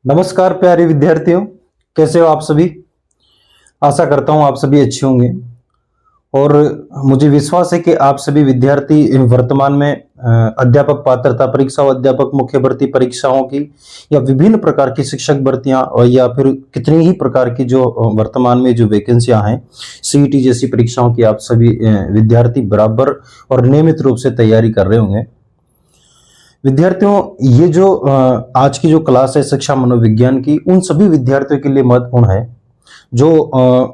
नमस्कार प्यारे विद्यार्थियों, कैसे हो आप सभी। आशा करता हूं आप सभी अच्छे होंगे और मुझे विश्वास है कि आप सभी विद्यार्थी वर्तमान में अध्यापक पात्रता परीक्षा और अध्यापक मुख्य भर्ती परीक्षाओं की या विभिन्न प्रकार की शिक्षक भर्तियां और या फिर कितनी ही प्रकार की जो वर्तमान में जो वैकेंसियां हैं सीईटी जैसी परीक्षाओं की आप सभी विद्यार्थी बराबर और नियमित रूप से तैयारी कर रहे होंगे। विद्यार्थियों, ये जो आज की जो क्लास है शिक्षा मनोविज्ञान की, उन सभी विद्यार्थियों के लिए महत्वपूर्ण है जो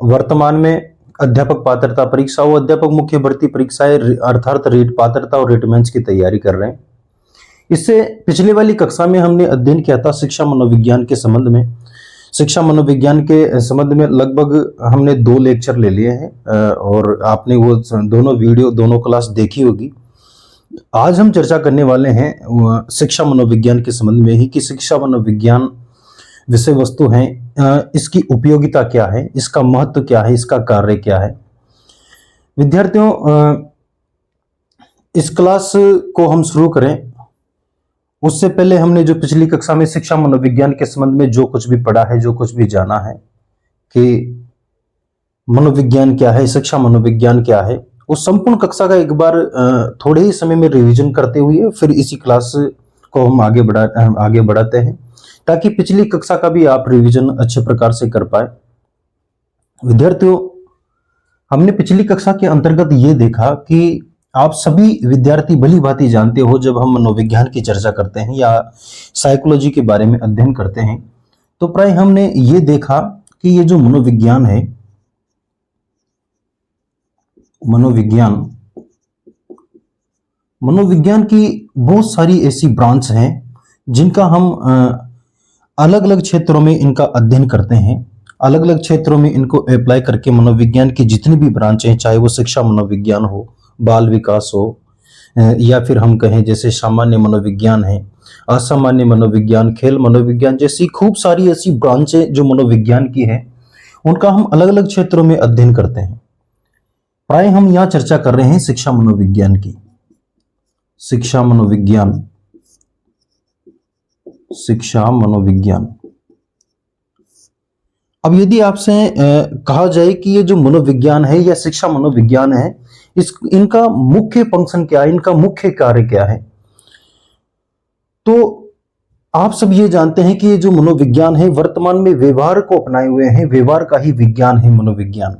वर्तमान में अध्यापक पात्रता परीक्षा और अध्यापक मुख्य भर्ती परीक्षाएं अर्थात रीट पात्रता और रीट मेंस की तैयारी कर रहे हैं। इससे पिछले वाली कक्षा में हमने अध्ययन किया था शिक्षा मनोविज्ञान के संबंध में। शिक्षा मनोविज्ञान के संबंध में लगभग हमने 2 लेक्चर ले लिए हैं और आपने वो दोनों वीडियो दोनों क्लास देखी होगी। आज हम चर्चा करने वाले हैं शिक्षा मनोविज्ञान के संबंध में ही कि शिक्षा मनोविज्ञान विषय वस्तु है, इसकी उपयोगिता क्या है, इसका महत्व क्या है, इसका कार्य क्या है। विद्यार्थियों, इस क्लास को हम शुरू करें उससे पहले हमने जो पिछली कक्षा में शिक्षा मनोविज्ञान के संबंध में जो कुछ भी पढ़ा है, जो कुछ भी जाना है कि मनोविज्ञान क्या है, शिक्षा मनोविज्ञान क्या है, उस संपूर्ण कक्षा का एक बार थोड़े ही समय में रिवीजन करते हुए फिर इसी क्लास को हम आगे बढ़ाते हैं ताकि पिछली कक्षा का भी आप रिवीजन अच्छे प्रकार से कर पाए। विद्यार्थियों, हमने पिछली कक्षा के अंतर्गत ये देखा कि आप सभी विद्यार्थी भली भांति जानते हो, जब हम मनोविज्ञान की चर्चा करते हैं या साइकोलॉजी के बारे में अध्ययन करते हैं तो प्राय हमने ये देखा कि ये जो मनोविज्ञान है, मनोविज्ञान की बहुत सारी ऐसी ब्रांच हैं जिनका हम अलग अलग क्षेत्रों में इनका अध्ययन करते हैं। अलग अलग क्षेत्रों में इनको अप्लाई करके मनोविज्ञान की जितनी भी ब्रांचें हैं, चाहे वो शिक्षा मनोविज्ञान हो, बाल विकास हो, या फिर हम कहें जैसे सामान्य मनोविज्ञान है, असामान्य मनोविज्ञान, खेल मनोविज्ञान जैसी खूब सारी ऐसी ब्रांचें जो मनोविज्ञान की है, उनका हम अलग अलग क्षेत्रों में अध्ययन करते हैं। प्राय हम यहां चर्चा कर रहे हैं शिक्षा मनोविज्ञान की। शिक्षा मनोविज्ञान। अब यदि आपसे कहा जाए कि ये जो मनोविज्ञान है या शिक्षा मनोविज्ञान है, इनका मुख्य फंक्शन क्या है, इनका मुख्य कार्य क्या है, तो आप सब ये जानते हैं कि ये जो मनोविज्ञान है वर्तमान में व्यवहार को अपनाए हुए हैं, व्यवहार का ही विज्ञान है मनोविज्ञान।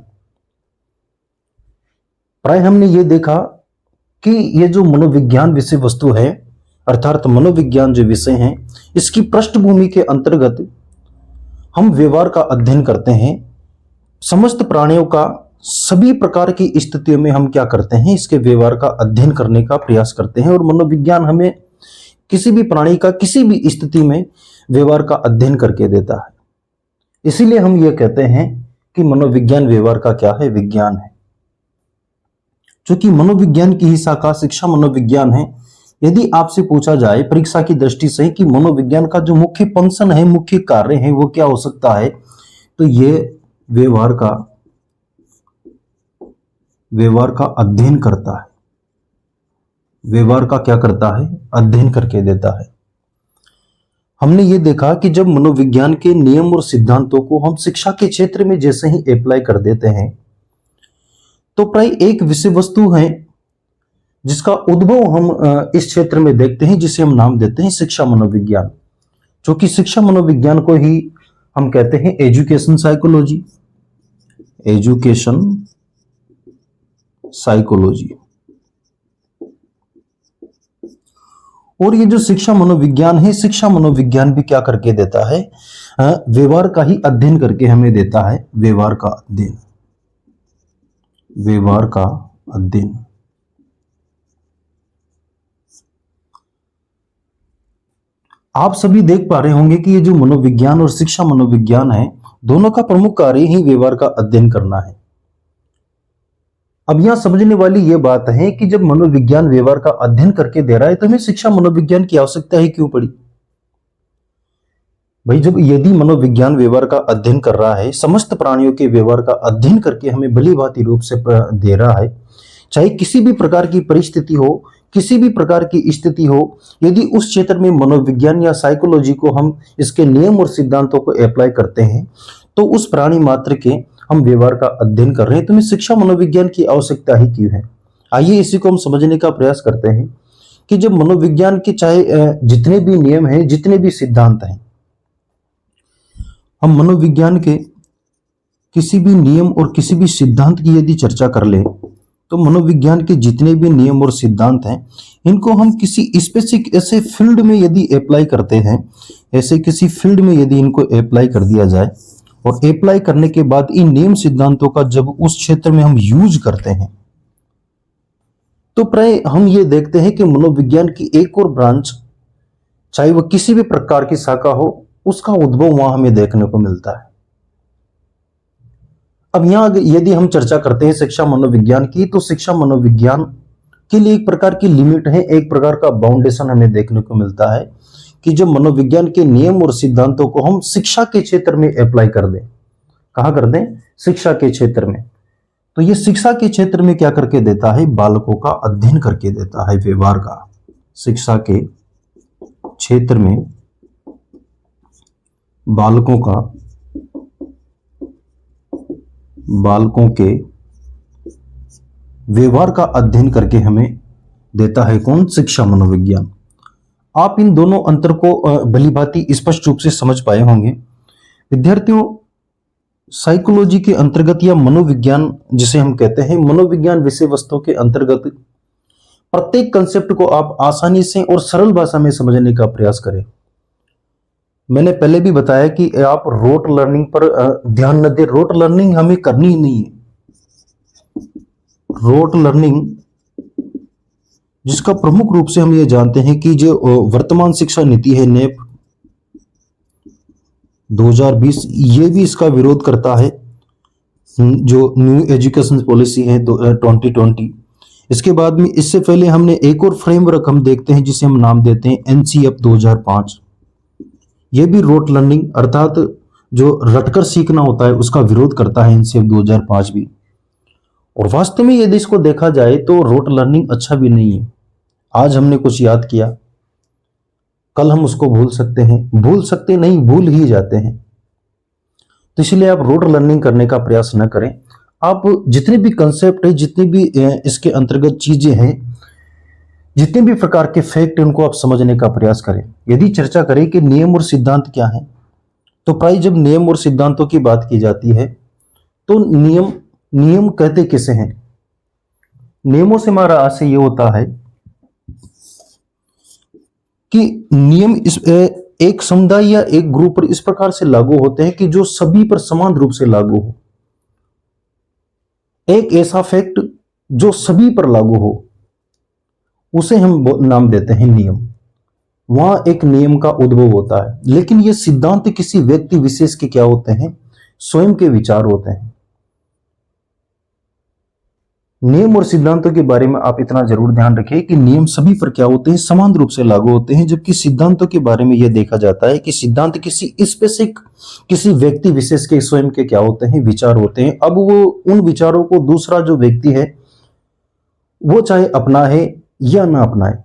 प्राय हमने ये देखा कि ये जो मनोविज्ञान विषय वस्तु है अर्थात मनोविज्ञान जो विषय हैं, इसकी पृष्ठभूमि के अंतर्गत हम व्यवहार का अध्ययन करते हैं। समस्त प्राणियों का सभी प्रकार की स्थितियों में हम क्या करते हैं, इसके व्यवहार का अध्ययन करने का प्रयास करते हैं और मनोविज्ञान हमें किसी भी प्राणी का किसी भी स्थिति में व्यवहार का अध्ययन करके देता है। इसीलिए हम ये कहते हैं कि मनोविज्ञान व्यवहार का क्या है, विज्ञान है। चूंकि मनोविज्ञान की ही शाखा शिक्षा मनोविज्ञान है, यदि आपसे पूछा जाए परीक्षा की दृष्टि से कि मनोविज्ञान का जो मुख्य फंक्शन है, मुख्य कार्य है, वो क्या हो सकता है, तो ये व्यवहार का अध्ययन करता है। व्यवहार का क्या करता है, अध्ययन करके देता है। हमने ये देखा कि जब मनोविज्ञान के नियम और सिद्धांतों को हम शिक्षा के क्षेत्र में जैसे ही अप्लाई कर देते हैं तो प्राय एक विषय वस्तु है जिसका उद्भव हम इस क्षेत्र में देखते हैं, जिसे हम नाम देते हैं शिक्षा मनोविज्ञान। क्योंकि शिक्षा मनोविज्ञान को ही हम कहते हैं एजुकेशन साइकोलॉजी। और ये जो शिक्षा मनोविज्ञान है, शिक्षा मनोविज्ञान भी क्या करके देता है, व्यवहार का ही अध्ययन करके हमें देता है। व्यवहार का अध्ययन। आप सभी देख पा रहे होंगे कि ये जो मनोविज्ञान और शिक्षा मनोविज्ञान है, दोनों का प्रमुख कार्य ही व्यवहार का अध्ययन करना है। अब यहां समझने वाली यह बात है कि जब मनोविज्ञान व्यवहार का अध्ययन करके दे रहा है तो हमें शिक्षा मनोविज्ञान की आवश्यकता ही क्यों पड़ी भाई। जब यदि मनोविज्ञान व्यवहार का अध्ययन कर रहा है, समस्त प्राणियों के व्यवहार का अध्ययन करके हमें भली भांति रूप से दे रहा है, चाहे किसी भी प्रकार की परिस्थिति हो, किसी भी प्रकार की स्थिति हो, यदि उस क्षेत्र में मनोविज्ञान या साइकोलॉजी को हम इसके नियम और सिद्धांतों को अप्लाई करते हैं, तो उस प्राणी मात्र के हम व्यवहार का अध्ययन कर रहे हैं। तो हमें शिक्षा मनोविज्ञान की आवश्यकता ही क्यों है? आइए इसी को हम समझने का प्रयास करते हैं कि जब मनोविज्ञान के चाहे जितने भी नियम हैं, जितने भी सिद्धांत हैं, हम मनोविज्ञान के किसी भी नियम और किसी भी सिद्धांत की यदि चर्चा कर ले, तो मनोविज्ञान के जितने भी नियम और सिद्धांत हैं, इनको हम किसी स्पेसिफिक ऐसे फील्ड में यदि अप्लाई करते हैं, ऐसे किसी फील्ड में यदि इनको अप्लाई कर दिया जाए, और अप्लाई करने के बाद इन नियम सिद्धांतों का जब उस क्षेत्र में हम यूज करते हैं, तो प्राय हम ये देखते हैं कि मनोविज्ञान की एक और ब्रांच, चाहे वह किसी भी प्रकार की शाखा हो, उसका उद्भव वहां हमें देखने को मिलता है। अब यहां यदि हम चर्चा करते हैं शिक्षा मनोविज्ञान की, तो शिक्षा मनोविज्ञान के लिए एक प्रकार की लिमिट है, एक प्रकार का बाउंडेशन हमें देखने को मिलता है कि जब मनोविज्ञान के नियम और सिद्धांतों को हम शिक्षा के क्षेत्र में अप्लाई कर दें, कहां कर दें? शिक्षा के क्षेत्र में। तो ये शिक्षा के क्षेत्र में क्या करके देता है? बालकों का अध्ययन करके देता है, व्यवहार का। शिक्षा के क्षेत्र में बालकों के व्यवहार का अध्ययन करके हमें देता है कौन? शिक्षा मनोविज्ञान। आप इन दोनों अंतर को भलीभांति स्पष्ट रूप से समझ पाए होंगे। विद्यार्थियों, साइकोलॉजी के अंतर्गत या मनोविज्ञान जिसे हम कहते हैं, मनोविज्ञान विषय वस्तु के अंतर्गत प्रत्येक कंसेप्ट को आप आसानी से और सरल भाषा में समझने का प्रयास करें। मैंने पहले भी बताया कि आप रोट लर्निंग पर ध्यान न दें। रोट लर्निंग हमें करनी ही नहीं है। रोट लर्निंग जिसका प्रमुख रूप से हम ये जानते हैं कि जो वर्तमान शिक्षा नीति है, नेप 2020, ये भी इसका विरोध करता है। जो न्यू एजुकेशन पॉलिसी है 2020, इसके बाद में इससे पहले हमने एक और फ्रेमवर्क हम देखते हैं जिसे हम नाम देते हैं एनसीएफ 2005। यह भी रोट लर्निंग अर्थात जो रटकर सीखना होता है उसका विरोध करता है एनसीएफ 2005 भी। और वास्तव में यदि इसको देखा जाए तो रोट लर्निंग अच्छा भी नहीं है। आज हमने कुछ याद किया, कल हम उसको भूल सकते नहीं, भूल ही जाते हैं। तो इसलिए आप रोट लर्निंग करने का प्रयास न करें। आप जितने भी कंसेप्ट है, जितनी भी इसके अंतर्गत चीजें हैं, जितने भी प्रकार के फैक्ट हैं, उनको आप समझने का प्रयास करें। यदि चर्चा करें कि नियम और सिद्धांत क्या है, तो प्राय जब नियम और सिद्धांतों की बात की जाती है तो नियम कहते किसे हैं? नियमों से हमारा आशय ये होता है कि नियम एक समुदाय या एक ग्रुप पर इस प्रकार से लागू होते हैं कि जो सभी पर समान रूप से लागू हो। एक ऐसा फैक्ट जो सभी पर लागू हो, उसे हम नाम देते हैं नियम। वहां एक नियम का उद्भव होता है। लेकिन ये सिद्धांत किसी व्यक्ति विशेष के क्या होते हैं? स्वयं के विचार होते हैं। नियम और सिद्धांतों के बारे में आप इतना जरूर ध्यान रखें कि नियम सभी पर क्या होते हैं? समान रूप से लागू होते हैं। जबकि सिद्धांतों के बारे में यह देखा जाता है कि सिद्धांत किसी स्पेसिफिक, किसी व्यक्ति विशेष के स्वयं के क्या होते हैं? विचार होते हैं। अब वो उन विचारों को दूसरा जो व्यक्ति है वो चाहे अपनाए या ना अपनाए।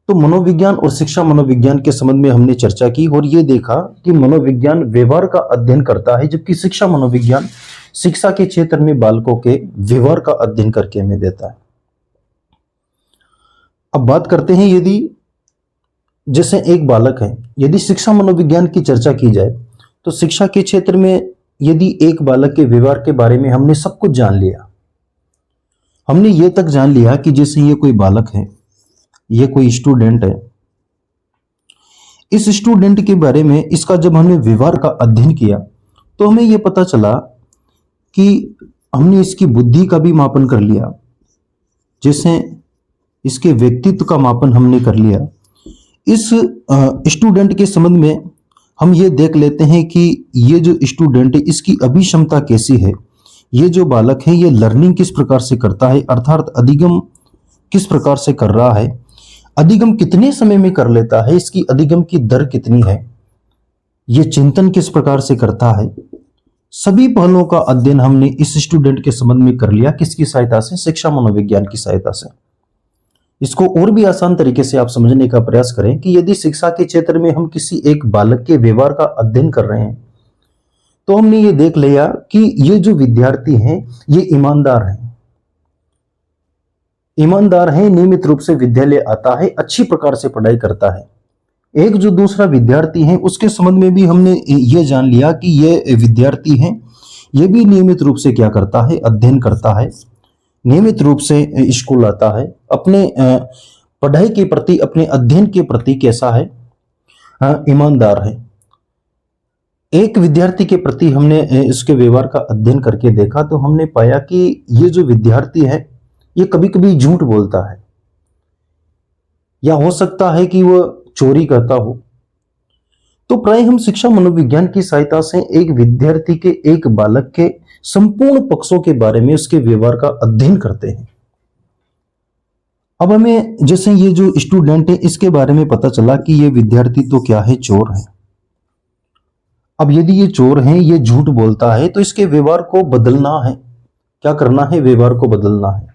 तो मनोविज्ञान और शिक्षा मनोविज्ञान के संबंध में हमने चर्चा की और ये देखा कि मनोविज्ञान व्यवहार का अध्ययन करता है, जबकि शिक्षा मनोविज्ञान शिक्षा के क्षेत्र में बालकों के व्यवहार का अध्ययन करके हमें देता है। अब बात करते हैं, यदि जैसे एक बालक है, यदि शिक्षा मनोविज्ञान की चर्चा की जाए तो शिक्षा के क्षेत्र में यदि एक बालक के व्यवहार के बारे में हमने सब कुछ जान लिया, हमने ये तक जान लिया कि जैसे ये कोई बालक है, ये कोई स्टूडेंट है, इस स्टूडेंट के बारे में इसका जब हमने व्यवहार का अध्ययन किया तो हमें यह पता चला कि हमने इसकी बुद्धि का भी मापन कर लिया, जैसे इसके व्यक्तित्व का मापन हमने कर लिया। इस स्टूडेंट के संबंध में हम ये देख लेते हैं कि ये जो स्टूडेंट है इसकी अभिक्षमता कैसी है, ये जो बालक है ये लर्निंग किस प्रकार से करता है, अर्थात अधिगम किस प्रकार से कर रहा है, अधिगम कितने समय में कर लेता है, इसकी अधिगम की दर कितनी है, ये चिंतन किस प्रकार से करता है। सभी पहलुओं का अध्ययन हमने इस स्टूडेंट के संबंध में कर लिया। किसकी सहायता से? शिक्षा मनोविज्ञान की सहायता से। इसको और भी आसान तरीके से आप समझने का प्रयास करें कि यदि शिक्षा के क्षेत्र में हम किसी एक बालक के व्यवहार का अध्ययन कर रहे हैं, तो हमने ये देख लिया कि ये जो विद्यार्थी हैं ये ईमानदार हैं, नियमित रूप से विद्यालय आता है, अच्छी प्रकार से पढ़ाई करता है। एक जो दूसरा विद्यार्थी है उसके संबंध में भी हमने ये जान लिया कि ये विद्यार्थी है, ये भी नियमित रूप से क्या करता है, अध्ययन करता है, नियमित रूप से स्कूल आता है, अपने पढ़ाई के प्रति, अपने अध्ययन के प्रति कैसा है, ईमानदार है। एक विद्यार्थी के प्रति हमने इसके व्यवहार का अध्ययन करके देखा तो हमने पाया कि ये जो विद्यार्थी है ये कभी कभी झूठ बोलता है, या हो सकता है कि वह चोरी करता हो। तो प्राय हम शिक्षा मनोविज्ञान की सहायता से एक विद्यार्थी के, एक बालक के संपूर्ण पक्षों के बारे में उसके व्यवहार का अध्ययन करते हैं। अब हमें जैसे ये जो स्टूडेंट है इसके बारे में पता चला कि ये विद्यार्थी तो क्या है, चोर है। अब यदि ये चोर है, ये झूठ बोलता है, तो इसके व्यवहार को बदलना है। क्या करना है? व्यवहार को बदलना है।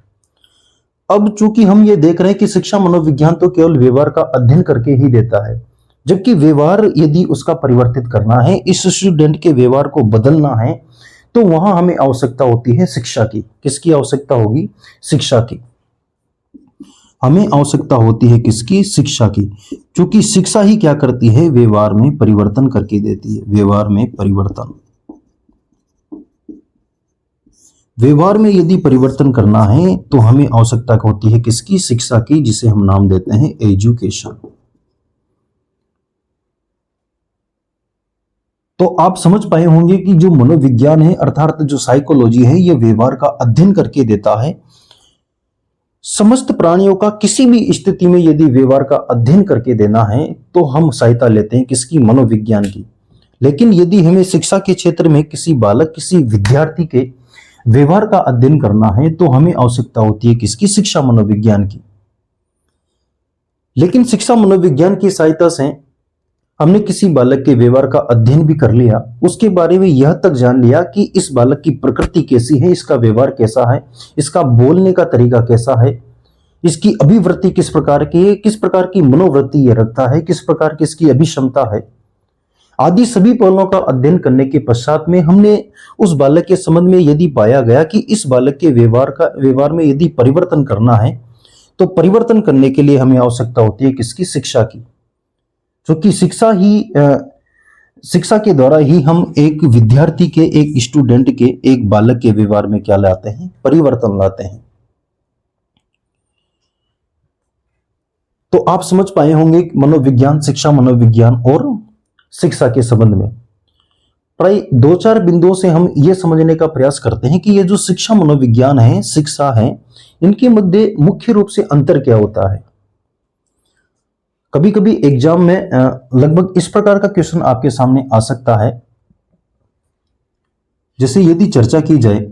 अब चूंकि हम ये देख रहे हैं कि शिक्षा मनोविज्ञान तो केवल व्यवहार का अध्ययन करके ही देता है, जबकि व्यवहार यदि उसका परिवर्तित करना है, इस स्टूडेंट के व्यवहार को बदलना है, तो वहां हमें आवश्यकता होती है शिक्षा की। किसकी आवश्यकता होगी? शिक्षा की। हमें आवश्यकता होती है किसकी? शिक्षा की। क्योंकि शिक्षा ही क्या करती है? व्यवहार में परिवर्तन करके देती है। व्यवहार में परिवर्तन, व्यवहार में यदि परिवर्तन करना है तो हमें आवश्यकता होती है किसकी? शिक्षा की, जिसे हम नाम देते हैं एजुकेशन। तो आप समझ पाए होंगे कि जो मनोविज्ञान है अर्थात जो साइकोलॉजी है, यह व्यवहार का अध्ययन करके देता है। समस्त प्राणियों का किसी भी स्थिति में यदि व्यवहार का अध्ययन करके देना है तो हम सहायता लेते हैं किसकी? मनोविज्ञान की। लेकिन यदि हमें शिक्षा के क्षेत्र में किसी बालक, किसी विद्यार्थी के व्यवहार का अध्ययन करना है तो हमें आवश्यकता होती है किसकी? शिक्षा मनोविज्ञान की। लेकिन शिक्षा मनोविज्ञान की सहायता से हमने किसी बालक के व्यवहार का अध्ययन भी कर लिया, उसके बारे में यह तक जान लिया कि इस बालक की प्रकृति कैसी है, इसका व्यवहार कैसा है, इसका बोलने का तरीका कैसा है, इसकी अभिवृत्ति किस प्रकार की है, किस प्रकार की मनोवृत्ति यह रखता है, किस प्रकार की इसकी अभिक्षमता है, आदि सभी पहलुओं का अध्ययन करने के पश्चात में हमने उस बालक के संबंध में यदि पाया गया कि इस बालक के व्यवहार में यदि परिवर्तन करना है तो परिवर्तन करने के लिए हमें आवश्यकता होती है किसकी? शिक्षा की। क्योंकि शिक्षा के द्वारा ही हम एक विद्यार्थी के, एक स्टूडेंट के, एक बालक के व्यवहार में क्या लाते हैं? परिवर्तन लाते हैं। तो आप समझ पाए होंगे मनोविज्ञान, शिक्षा मनोविज्ञान और शिक्षा के संबंध में प्राय 2-4 बिंदुओं से हम यह समझने का प्रयास करते हैं कि ये जो शिक्षा मनोविज्ञान है, शिक्षा है, इनके मध्य मुख्य रूप से अंतर क्या होता है। कभी कभी एग्जाम में लगभग इस प्रकार का क्वेश्चन आपके सामने आ सकता है, जैसे यदि चर्चा की जाए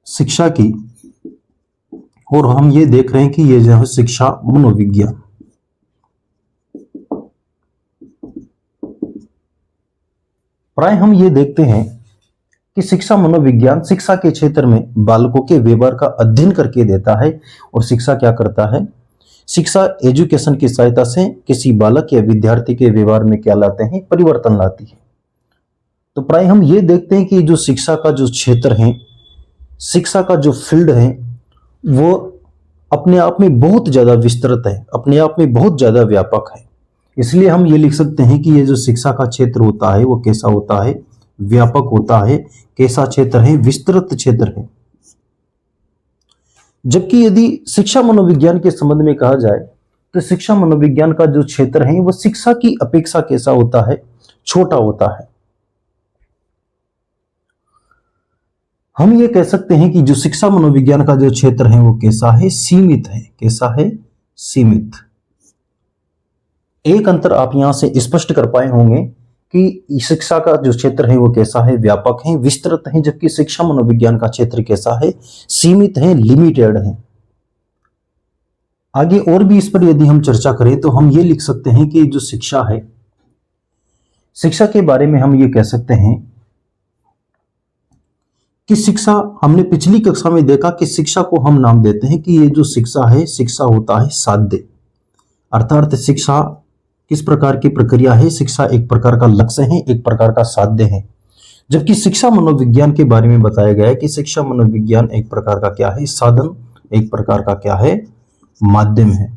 शिक्षा की और हम ये देख रहे हैं कि ये जो है शिक्षा मनोविज्ञान, प्राय हम ये देखते हैं कि शिक्षा मनोविज्ञान शिक्षा के क्षेत्र में बालकों के व्यवहार का अध्ययन करके देता है। और शिक्षा क्या करता है? शिक्षा एजुकेशन की सहायता से किसी बालक या विद्यार्थी के व्यवहार में क्या लाते हैं? परिवर्तन लाती है। तो प्राय हम ये देखते हैं कि जो शिक्षा का जो क्षेत्र है, शिक्षा का जो फील्ड है, वो अपने आप में बहुत ज्यादा विस्तृत है, अपने आप में बहुत ज्यादा व्यापक है। इसलिए हम ये लिख सकते हैं कि ये जो शिक्षा का क्षेत्र होता है वो कैसा होता है? व्यापक होता है। कैसा क्षेत्र है? विस्तृत क्षेत्र है। जबकि यदि शिक्षा मनोविज्ञान के संबंध में कहा जाए तो शिक्षा मनोविज्ञान का जो क्षेत्र है वो शिक्षा की अपेक्षा कैसा होता है? छोटा होता है। हम ये कह सकते हैं कि जो शिक्षा मनोविज्ञान का जो क्षेत्र है वो कैसा है? सीमित है। कैसा है? सीमित। एक अंतर आप यहां से स्पष्ट कर पाए होंगे कि शिक्षा का जो क्षेत्र है वो कैसा है? व्यापक है, विस्तृत है, जबकि शिक्षा मनोविज्ञान का क्षेत्र कैसा है? सीमित है, लिमिटेड है। आगे और भी इस पर यदि हम चर्चा करें तो हम ये लिख सकते हैं कि जो शिक्षा है, शिक्षा के बारे में हम ये कह सकते हैं कि शिक्षा, हमने पिछली कक्षा में देखा कि शिक्षा को हम नाम देते हैं कि ये जो शिक्षा है, शिक्षा होता है साध्य, अर्थात शिक्षा किस प्रकार की प्रक्रिया है? शिक्षा एक प्रकार का लक्ष्य है, एक प्रकार का साध्य है। जबकि शिक्षा मनोविज्ञान के बारे में बताया गया है कि शिक्षा मनोविज्ञान एक प्रकार का क्या है? साधन, एक प्रकार का क्या है? माध्यम है।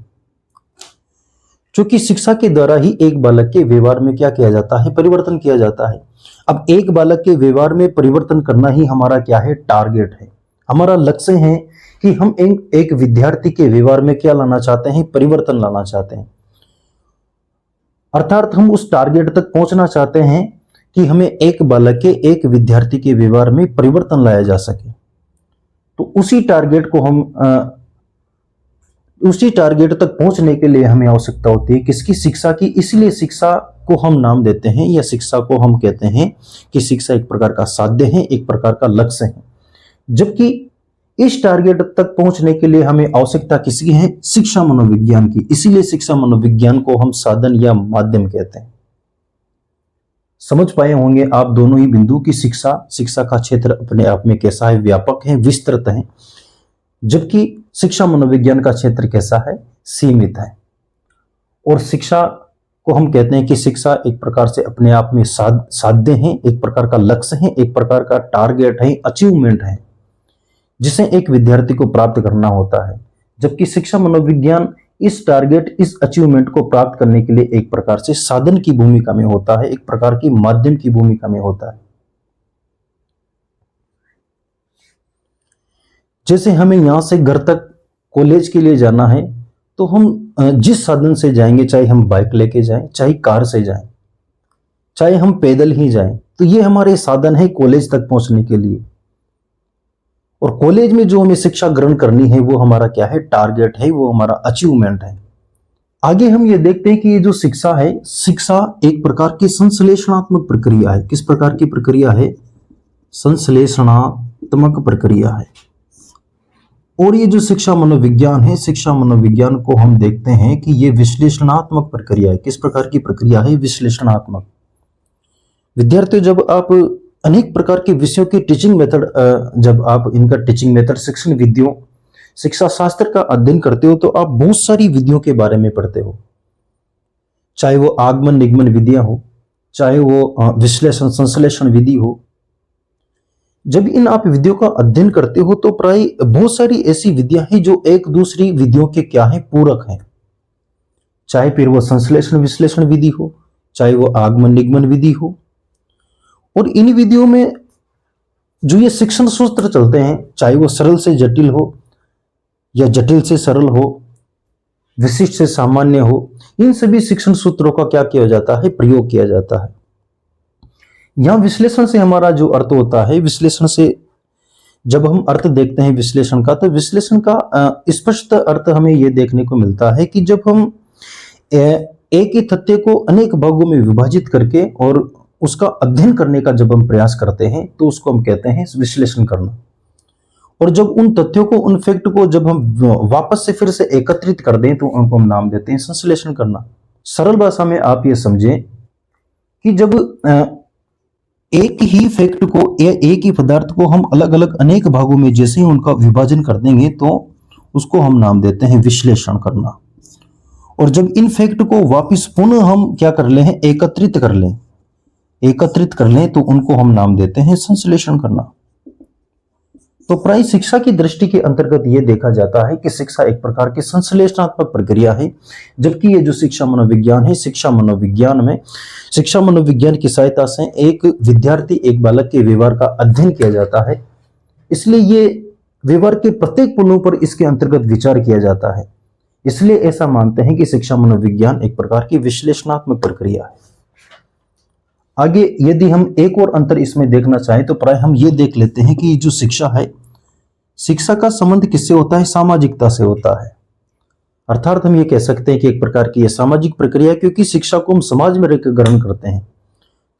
क्योंकि शिक्षा के द्वारा ही एक बालक के व्यवहार में क्या किया जाता है? परिवर्तन किया जाता है। अब एक बालक के व्यवहार में परिवर्तन करना ही हमारा क्या है? टारगेट है, हमारा लक्ष्य है कि हम एक विद्यार्थी के व्यवहार में क्या लाना चाहते हैं? परिवर्तन लाना चाहते हैं। अर्थात हम उस टारगेट तक पहुंचना चाहते हैं कि हमें एक बालक के, एक विद्यार्थी के व्यवहार में परिवर्तन लाया जा सके। तो उसी टारगेट तक पहुंचने के लिए हमें आवश्यकता होती है किसकी? शिक्षा की। इसलिए शिक्षा को हम नाम देते हैं, या शिक्षा को हम कहते हैं कि शिक्षा एक प्रकार का साध्य है, एक प्रकार का लक्ष्य है। जबकि इस टारगेट तक पहुंचने के लिए हमें आवश्यकता किसकी है? शिक्षा मनोविज्ञान की। इसीलिए शिक्षा मनोविज्ञान को हम साधन या माध्यम कहते हैं। समझ पाए होंगे आप दोनों ही बिंदु की शिक्षा का क्षेत्र अपने आप में कैसा है? व्यापक है, विस्तृत है। जबकि शिक्षा मनोविज्ञान का क्षेत्र कैसा है? सीमित है। और शिक्षा को हम कहते हैं कि शिक्षा एक प्रकार से अपने आप में साध्य है, एक प्रकार का लक्ष्य है, एक प्रकार का टारगेट है, अचीवमेंट है, जिसे एक विद्यार्थी को प्राप्त करना होता है। जबकि शिक्षा मनोविज्ञान इस टारगेट, इस अचीवमेंट को प्राप्त करने के लिए एक प्रकार से साधन की भूमिका में होता है, एक प्रकार की माध्यम की भूमिका में होता है। जैसे हमें यहां से घर तक कॉलेज के लिए जाना है, तो हम जिस साधन से जाएंगे, चाहे हम बाइक लेके जाएं, चाहे कार से जाएं, चाहे हम पैदल ही जाएं, तो ये हमारे साधन है कॉलेज तक पहुंचने के लिए। और कॉलेज में जो हमें शिक्षा ग्रहण करनी है वो हमारा क्या है? टारगेट है, वो हमारा अचीवमेंट है। आगे हम ये देखते हैं कि ये जो शिक्षा है, शिक्षा एक प्रकार की संश्लेषणात्मक प्रक्रिया है। किस प्रकार की प्रक्रिया है? संश्लेषणात्मक प्रक्रिया है। और ये जो शिक्षा मनोविज्ञान है, शिक्षा मनोविज्ञान को हम देखते हैं कि ये विश्लेषणात्मक प्रक्रिया है। किस प्रकार की प्रक्रिया है? विश्लेषणात्मक। विद्यार्थियों, जब आप अनेक प्रकार के विषयों की टीचिंग मेथड, जब आप इनका टीचिंग मेथड, शिक्षण विधियों, शिक्षा शास्त्र का अध्ययन करते हो, तो आप बहुत सारी विधियों के बारे में पढ़ते हो। चाहे वो आगमन निगमन विधियां हो, चाहे वो विश्लेषण संश्लेषण विधि हो। जब इन आप विधियों का अध्ययन करते हो तो प्राय बहुत सारी ऐसी विधियां हैं जो एक दूसरी विधियों के क्या है? पूरक हैं। चाहे फिर वो संश्लेषण विश्लेषण विधि हो, चाहे वो आगमन निगमन विधि हो। और इन विधियों में जो ये शिक्षण सूत्र चलते हैं, चाहे वो सरल से जटिल हो या जटिल से सरल हो, विशिष्ट से सामान्य हो, इन सभी शिक्षण सूत्रों का क्या किया जाता है? प्रयोग किया जाता है। यहां विश्लेषण से हमारा जो अर्थ होता है, विश्लेषण से जब हम अर्थ देखते हैं विश्लेषण का, तो विश्लेषण का स्पष्ट अर्थ हमें यह देखने को मिलता है कि जब हम एक ही तथ्य को अनेक भागों में विभाजित करके और उसका अध्ययन करने का जब हम प्रयास करते हैं, तो उसको हम कहते हैं विश्लेषण करना। और जब उन तथ्यों को, उन फैक्ट को जब हम वापस से फिर से एकत्रित कर दें, तो उनको हम नाम देते हैं संश्लेषण करना। सरल भाषा में आप ये समझें कि जब एक ही फैक्ट को या एक ही पदार्थ को हम अलग अलग अनेक भागों में जैसे ही उनका विभाजन कर देंगे, तो उसको हम नाम देते हैं विश्लेषण करना। और जब इन फैक्ट को वापस पुनः हम क्या कर लें? एकत्रित कर लें, तो उनको हम नाम देते हैं संश्लेषण करना। तो प्राय शिक्षा की दृष्टि के अंतर्गत यह देखा जाता है कि शिक्षा एक प्रकार की संश्लेषणात्मक प्रक्रिया है। जबकि ये जो शिक्षा मनोविज्ञान है, शिक्षा मनोविज्ञान में शिक्षा मनोविज्ञान की सहायता से एक विद्यार्थी, एक बालक के व्यवहार का अध्ययन किया जाता है। इसलिए ये व्यवहार के प्रत्येक पहलू पर इसके अंतर्गत विचार किया जाता है। इसलिए ऐसा मानते हैं कि शिक्षा मनोविज्ञान एक प्रकार की विश्लेषणात्मक प्रक्रिया है। आगे यदि हम एक और अंतर इसमें देखना चाहें, तो प्राय हम ये देख लेते हैं कि जो शिक्षा है, शिक्षा का संबंध किससे होता है? सामाजिकता से होता है। अर्थात हम ये कह सकते हैं कि एक प्रकार की यह सामाजिक प्रक्रिया, क्योंकि शिक्षा को हम समाज में रहकर ग्रहण करते हैं,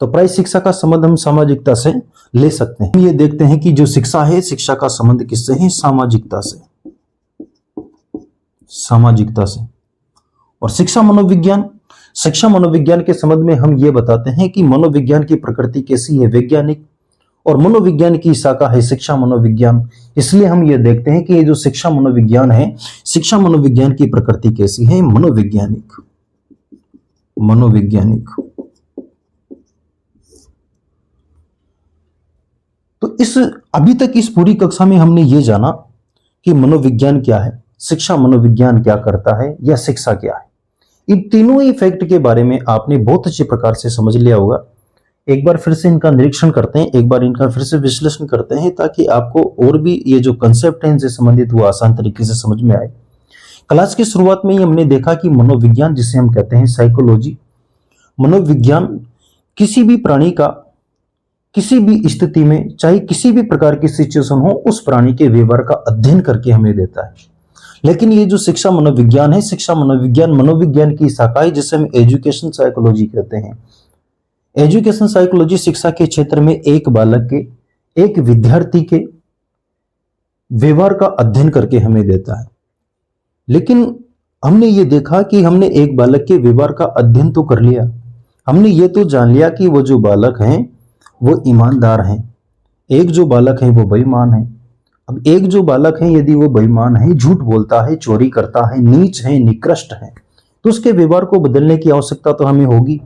तो प्राय शिक्षा का संबंध हम सामाजिकता से ले सकते हैं। हम ये देखते हैं कि जो शिक्षा है, शिक्षा का संबंध किससे है? सामाजिकता से। और शिक्षा मनोविज्ञान के संबंध में हम ये बताते हैं कि मनोविज्ञान की प्रकृति कैसी है? वैज्ञानिक। और मनोविज्ञान की शाखा है शिक्षा मनोविज्ञान। इसलिए हम ये देखते हैं कि ये जो शिक्षा मनोविज्ञान है, शिक्षा मनोविज्ञान की प्रकृति कैसी है? मनोवैज्ञानिक। मनोवैज्ञानिक। तो इस अभी तक इस पूरी कक्षा में हमने ये जाना कि मनोविज्ञान क्या है, शिक्षा मनोविज्ञान क्या करता है, या शिक्षा क्या है। इन तीनों ही फैक्ट के बारे में आपने बहुत अच्छे प्रकार से समझ लिया होगा। एक बार फिर से इनका निरीक्षण करते हैं, एक बार इनका फिर से विश्लेषण करते हैं, ताकि आपको और भी ये जो कंसेप्ट है इनसे संबंधित वो आसान तरीके से समझ में आए। क्लास की शुरुआत में ही हमने देखा कि मनोविज्ञान, जिसे हम कहते हैं साइकोलॉजी, मनोविज्ञान किसी भी प्राणी का किसी भी स्थिति में, चाहे किसी भी प्रकार की सिचुएशन हो, उस प्राणी के व्यवहार का अध्ययन करके हमें देता है। लेकिन ये जो शिक्षा मनोविज्ञान है, शिक्षा मनोविज्ञान मनोविज्ञान की शाखा है, जिसे हम एजुकेशन साइकोलॉजी कहते हैं। एजुकेशन साइकोलॉजी शिक्षा के क्षेत्र में एक बालक के, एक विद्यार्थी के व्यवहार का अध्ययन करके हमें देता है। लेकिन हमने ये देखा कि हमने एक बालक के व्यवहार का अध्ययन तो कर लिया, हमने ये तो जान लिया कि वो जो बालक हैं वो ईमानदार हैं, एक जो बालक है वो बेईमान है। अब एक जो बालक है, यदि वो बेईमान है, झूठ बोलता है, चोरी करता है, नीच है, निकृष्ट है, तो उसके व्यवहार को बदलने की आवश्यकता तो हमें होगी।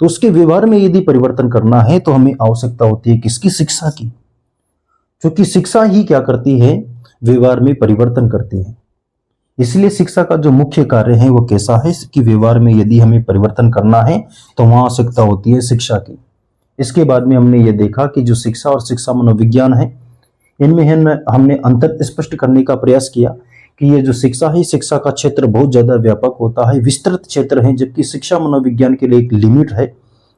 तो उसके व्यवहार में यदि परिवर्तन करना है तो हमें आवश्यकता होती है किसकी? शिक्षा की। क्योंकि शिक्षा ही क्या करती है? व्यवहार में परिवर्तन करती है। इसलिए शिक्षा का जो मुख्य कार्य है वो कैसा है कि व्यवहार में यदि हमें परिवर्तन करना है तो वहां आवश्यकता होती है शिक्षा की। इसके बाद में हमने ये देखा कि जो शिक्षा और शिक्षा मनोविज्ञान है, इनमें हमने अंतर स्पष्ट करने का प्रयास किया कि ये जो शिक्षा है, शिक्षा का क्षेत्र बहुत ज्यादा व्यापक होता है, विस्तृत क्षेत्र है, जबकि शिक्षा मनोविज्ञान के लिए एक लिमिट है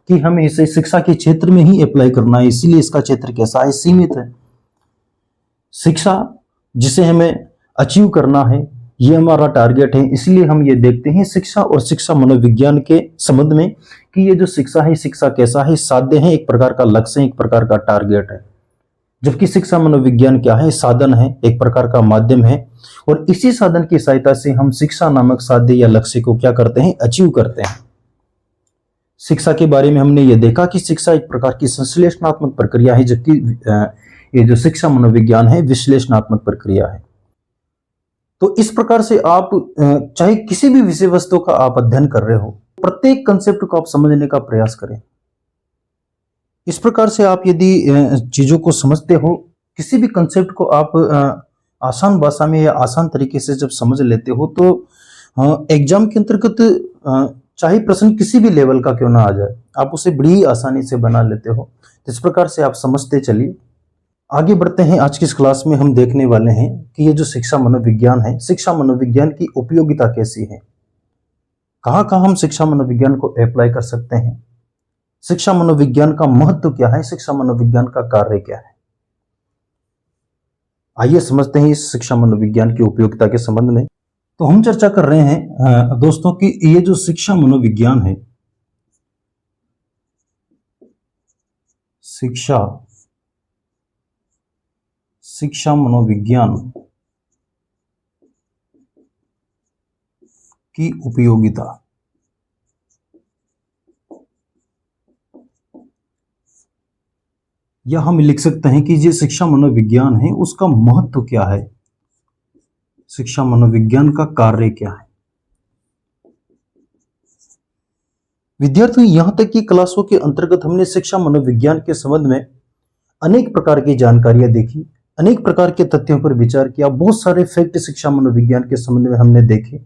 कि हमें इसे शिक्षा के क्षेत्र में ही अप्लाई करना है। इसीलिए इसका क्षेत्र कैसा है? सीमित है। शिक्षा जिसे हमें अचीव करना है, ये हमारा टारगेट है। इसलिए हम ये देखते हैं शिक्षा और शिक्षा मनोविज्ञान के संबंध में कि ये जो शिक्षा है, शिक्षा कैसा है? साध्य है, एक प्रकार का लक्ष्य है, एक प्रकार का टारगेट है। जबकि शिक्षा मनोविज्ञान क्या है? साधन है, एक प्रकार का माध्यम है, और इसी साधन की सहायता से हम शिक्षा नामक साध्य या लक्ष्य को क्या करते हैं? अचीव करते हैं। शिक्षा के बारे में हमने ये देखा कि शिक्षा एक प्रकार की संश्लेषणात्मक प्रक्रिया है, जबकि ये जो शिक्षा मनोविज्ञान है विश्लेषणात्मक प्रक्रिया है। तो इस प्रकार से आप चाहे किसी भी विषय वस्तु का आप अध्ययन कर रहे हो, प्रत्येक कंसेप्ट को आप समझने का प्रयास करें। इस प्रकार से आप यदि चीजों को समझते हो, किसी भी कंसेप्ट को आप आसान भाषा में या आसान तरीके से जब समझ लेते हो, तो एग्जाम के अंतर्गत चाहे प्रश्न किसी भी लेवल का क्यों ना आ जाए, आप उसे बड़ी आसानी से बना लेते हो। इस प्रकार से आप समझते चलिए। आगे बढ़ते हैं। आज की इस क्लास में हम देखने वाले हैं कि ये जो शिक्षा मनोविज्ञान है, शिक्षा मनोविज्ञान की उपयोगिता कैसी है, कहाँ कहाँ हम शिक्षा मनोविज्ञान को अप्लाई कर सकते हैं, शिक्षा मनोविज्ञान का महत्व क्या है, शिक्षा मनोविज्ञान का कार्य क्या है। आइए समझते हैं इस शिक्षा मनोविज्ञान की उपयोगिता के संबंध में। तो हम चर्चा कर रहे हैं दोस्तों कि ये जो शिक्षा मनोविज्ञान है, शिक्षा मनोविज्ञान की उपयोगिता। या हम लिख सकते हैं कि ये शिक्षा मनोविज्ञान है उसका महत्व क्या है, शिक्षा मनोविज्ञान का कार्य क्या है। विद्यार्थियों, यहां तक कि क्लासों के अंतर्गत हमने शिक्षा मनोविज्ञान के संबंध में अनेक प्रकार की जानकारियां देखी, अनेक प्रकार के तथ्यों पर विचार किया, बहुत सारे फैक्ट शिक्षा मनोविज्ञान के संबंध में हमने देखे।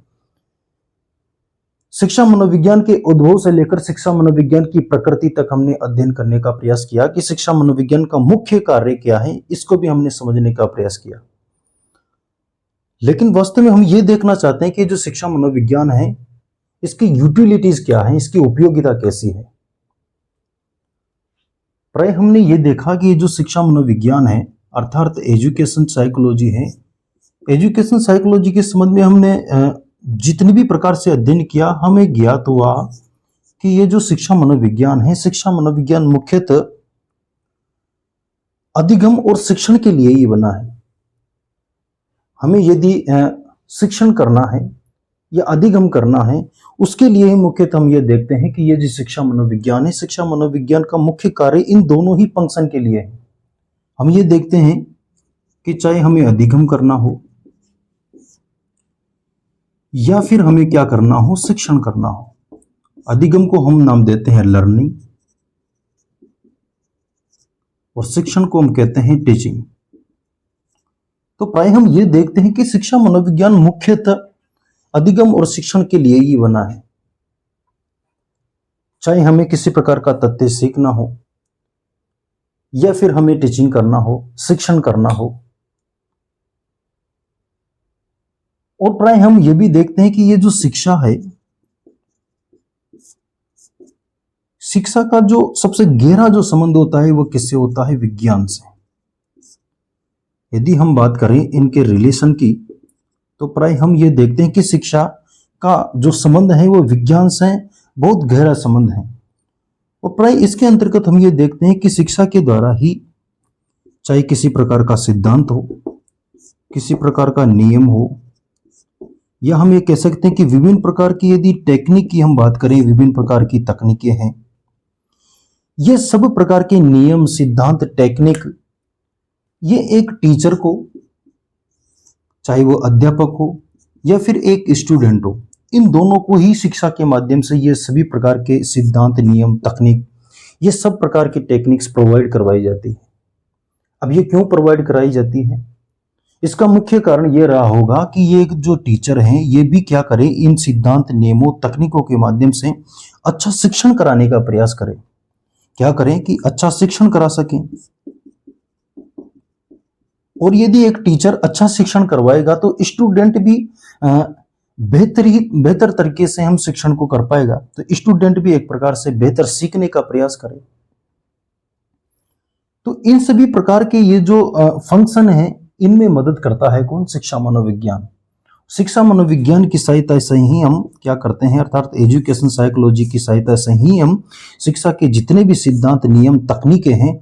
शिक्षा मनोविज्ञान के उद्भव से लेकर शिक्षा मनोविज्ञान की प्रकृति तक हमने अध्ययन करने का प्रयास किया कि शिक्षा मनोविज्ञान का मुख्य कार्य क्या है, इसको भी हमने समझने का प्रयास किया। लेकिन वास्तव में हम ये देखना चाहते हैं कि जो शिक्षा मनोविज्ञान है इसकी यूटिलिटीज क्या है, इसकी उपयोगिता कैसी है। प्राय हमने ये देखा कि जो शिक्षा मनोविज्ञान है अर्थात एजुकेशन साइकोलॉजी है, एजुकेशन साइकोलॉजी के संबंध में हमने जितनी भी प्रकार से अध्ययन किया, हमें ज्ञात हुआ कि ये जो शिक्षा मनोविज्ञान है, शिक्षा मनोविज्ञान मुख्यतः अधिगम और शिक्षण के लिए ही बना है। हमें यदि शिक्षण करना है या अधिगम करना है, उसके लिए ही मुख्यतः हम ये देखते हैं कि ये जो शिक्षा मनोविज्ञान है, शिक्षा मनोविज्ञान का मुख्य कार्य इन दोनों ही फंक्शन के लिए है। हम ये देखते हैं कि चाहे हमें अधिगम करना हो या फिर हमें क्या करना हो, शिक्षण करना हो। अधिगम को हम नाम देते हैं लर्निंग और शिक्षण को हम कहते हैं टीचिंग। तो प्राय हम ये देखते हैं कि शिक्षा मनोविज्ञान मुख्यतः अधिगम और शिक्षण के लिए ही बना है। चाहे हमें किसी प्रकार का तथ्य सीखना हो या फिर हमें टीचिंग करना हो, शिक्षण करना हो। और प्राय हम ये भी देखते हैं कि ये जो शिक्षा है, शिक्षा का जो सबसे गहरा जो संबंध होता है वो किससे होता है? विज्ञान से। यदि हम बात करें इनके रिलेशन की, तो प्राय हम ये देखते हैं कि शिक्षा का जो संबंध है वो विज्ञान से बहुत गहरा संबंध है। और प्राय इसके अंतर्गत हम ये देखते हैं कि शिक्षा के द्वारा ही चाहे किसी प्रकार का सिद्धांत हो, किसी प्रकार का नियम हो, या हम ये कह सकते हैं कि विभिन्न प्रकार की यदि टेक्निक की हम बात करें, विभिन्न प्रकार की तकनीकें हैं, ये सब प्रकार के नियम, सिद्धांत, टेक्निक, ये एक टीचर को, चाहे वो अध्यापक हो या फिर एक स्टूडेंट हो, इन दोनों को ही शिक्षा के माध्यम से ये सभी प्रकार के सिद्धांत, नियम, तकनीक, ये सब प्रकार की टेक्निक्स प्रोवाइड करवाई जाती है। अब ये क्यों प्रोवाइड कराई जाती है? इसका मुख्य कारण ये रहा होगा कि ये जो टीचर हैं ये भी क्या करें, इन सिद्धांत, नियमों, तकनीकों के माध्यम से अच्छा शिक्षण कराने का प्रयास करें। क्या करें कि अच्छा शिक्षण करा सकें। और यदि एक टीचर अच्छा शिक्षण करवाएगा तो स्टूडेंट भी बेहतर तरीके से हम शिक्षण को कर पाएगा, तो स्टूडेंट भी एक प्रकार से बेहतर सीखने का प्रयास करे। तो इन सभी प्रकार के ये जो फंक्शन है, इनमें मदद करता है कौन? शिक्षा मनोविज्ञान। शिक्षा मनोविज्ञान की सहायता से ही हम क्या करते हैं, अर्थात एजुकेशन साइकोलॉजी की सहायता से ही हम शिक्षा के जितने भी सिद्धांत, नियम, तकनीकें हैं,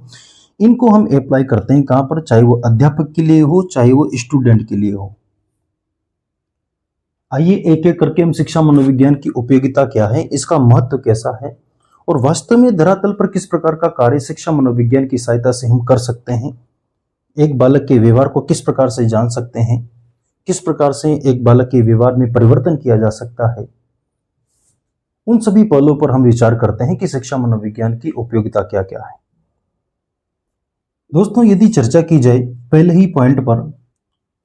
इनको हम अप्लाई करते हैं। कहां पर? चाहे वो अध्यापक के लिए हो, चाहे वो स्टूडेंट के लिए हो। आइए एक एक करके हम शिक्षा मनोविज्ञान की उपयोगिता क्या है, इसका महत्व कैसा है, और वास्तव में धरातल पर किस प्रकार का कार्य शिक्षा मनोविज्ञान की सहायता से हम कर सकते हैं। एक बालक के व्यवहार को किस प्रकार से जान सकते हैं, किस प्रकार से एक बालक के व्यवहार में परिवर्तन किया जा सकता है, उन सभी पहलुओं पर हम विचार करते हैं कि शिक्षा मनोविज्ञान की उपयोगिता क्या क्या है। दोस्तों, यदि चर्चा की जाए पहले ही पॉइंट पर,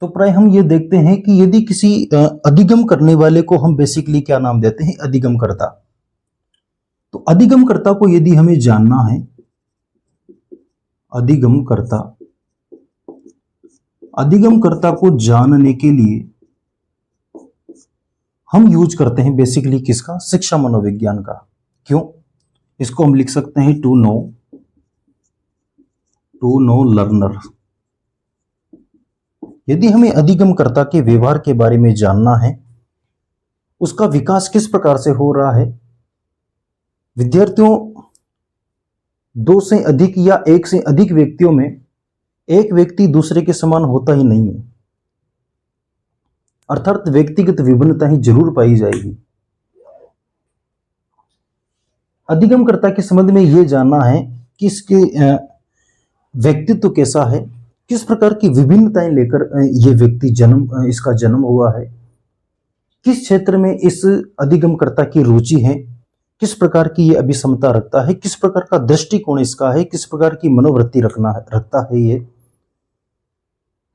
तो प्राय हम ये देखते हैं कि यदि किसी अधिगम करने वाले को हम बेसिकली क्या नाम देते हैं? अधिगमकर्ता। तो अधिगमकर्ता को यदि हमें जानना है, अधिगमकर्ता को जानने के लिए हम यूज करते हैं बेसिकली किसका? शिक्षा मनोविज्ञान का। क्यों? इसको हम लिख सकते हैं टू नो लर्नर। यदि हमें अधिगमकर्ता के व्यवहार के बारे में जानना है, उसका विकास किस प्रकार से हो रहा है, विद्यार्थियों, दो से अधिक या एक से अधिक व्यक्तियों में एक व्यक्ति दूसरे के समान होता ही नहीं है, अर्थात व्यक्तिगत विभिन्नता ही जरूर पाई जाएगी। अधिगमकर्ता के संबंध में यह जानना है कि इसके व्यक्तित्व कैसा है, किस प्रकार की विभिन्नताएं लेकर ये व्यक्ति इसका जन्म हुआ है, किस क्षेत्र में इस अधिगमकर्ता की रुचि है, किस प्रकार की ये अभिक्षमता रखता है, किस प्रकार का दृष्टिकोण इसका है, किस प्रकार की मनोवृत्ति रखता है ये।